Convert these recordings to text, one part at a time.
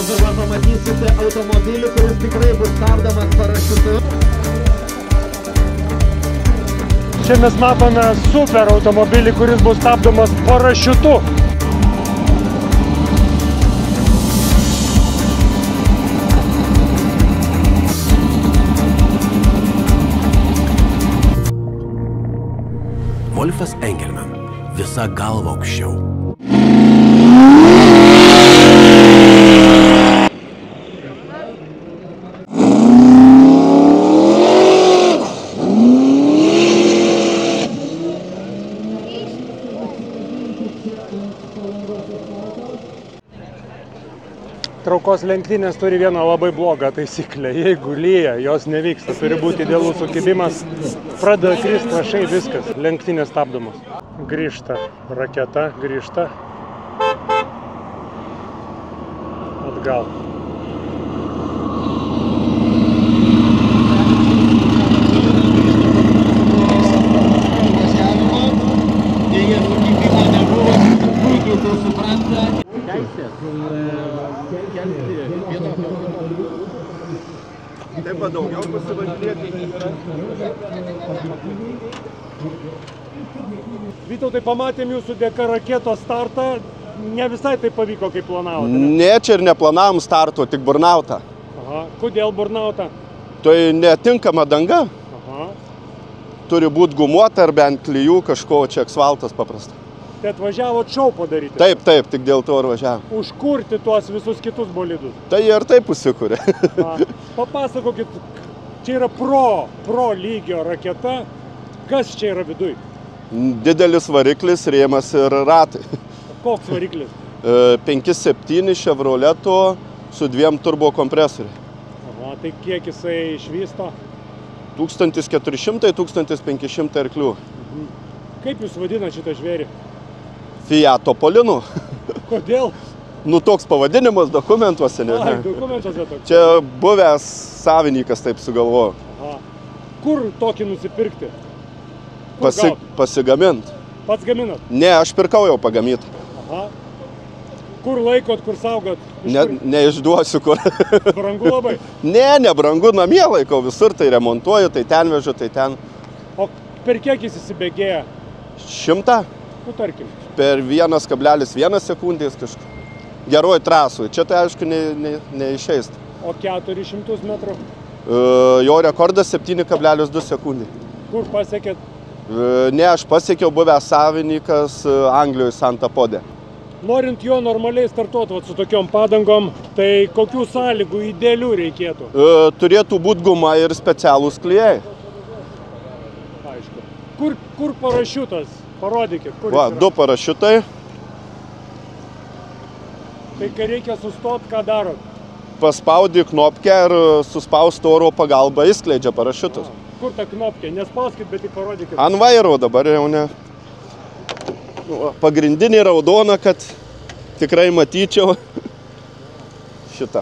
dabar pamatysite automobilį, kuris tikrai bus stabdomas parašiutu. Čia mes matome super automobilį, kuris bus stabdomas parašiutu. Wolfas Engelman. Visa galva aukščiau. Traukos lenktynės turi vieną labai blogą taisyklę. Jeigu lyja, jos nevyksta. Turi būti idealus sukibimas. Pradeda kristi lašai, viskas. Lenktynės stabdomos. Grįžta raketa, grįžta. Atgal. Deja, sukibimo nebuvo, puikiai tai supranta. Teisės kelti vieno automobilio. Taip pat daugiau pasivažinėti. Vytautai, pamatėm jūsų dėka raketos startą. Ne visai tai pavyko, kaip planavote. Ne, čia ir neplanavom starto, tik burnautą. Aha. Kodėl burnautą? Tai netinkama danga. Aha. Turi būti gumuota ar bent klijų kažko, čia asfaltas paprasta. Tai atvažiavot šou padaryti? Taip, tik dėl to ir važiavom. Užkurti tuos visus kitus bolidus? Tai ir taip užsikūrė. Papasakokit, čia yra pro lygio raketa. Kas čia yra viduj? Didelis variklis, rėmas ir ratai. Koks variklis? 5.7 Chevroleto su 2 turbokompresoriai. Aha, tai kiek jisai išvysto? 1400-1500 arklių. Kaip jūs vadinate šitą žvėrį? Fiat Topolino. Kodėl? Nu, toks pavadinimas dokumentuose, ne? Ai, dokumentuose toks. Čia buvęs savininkas taip sugalvojo. Aha. Kur tokį nusipirkti? Kur Pasigamint. Pats gaminat? Ne, aš pirkau jau pagamitą. Aha. Kur laikot, kur saugot? Neišduosiu kur. Brangu labai? Ne, brangu, namie laikau, visur tai remontuoju, tai ten vežu, tai ten. O per kiek jis įsibėgėja? 100? Nu, tarkim. Per 1,1 sekundės kažkur. Geroj trasui. Čia tai aišku neišeis. O 400 metrų? Jo rekordas 7,2 sekundė. Kur pasiekėt? Ne, aš pasiekiau buvęs savininkas Anglijoje Santapode. Norint jo normaliai startuoti su tokiom padangom, tai kokių sąlygų idealių reikėtų? Turėtų būti guma ir specialūs klijai. Aišku. Kur parašiutas? Parodykit. Va, 2 parašiutai. Tai kai reikia sustoti, ką darot? Paspaudi knopkę ir suspausti oro pagalba įskleidžia parašiutus. Kur ta knopkė? Nespauskit, bet tik parodykit. Ant vairo dabar jau ne. Pagrindinė raudona, kad tikrai matyčiau šitą.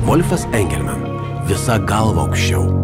Wolfas Engelman. Visa galva aukščiau.